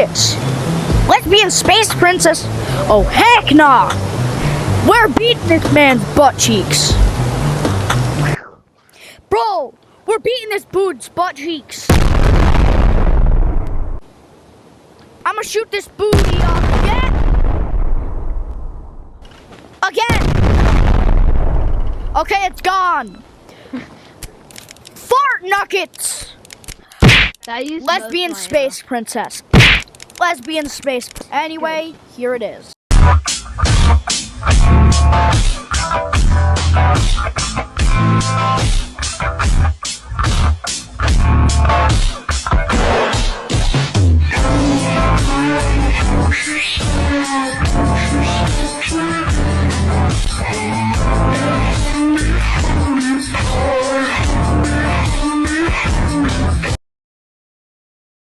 nuggets. Lesbian space princess? Oh, heck nah. We're beating this man's butt cheeks. Bro, we're beating this dude's butt cheeks. I'ma shoot this booty off again. Okay, it's gone. Fart nuggets. Lesbian space princess. Lesbian space. Anyway, here it is.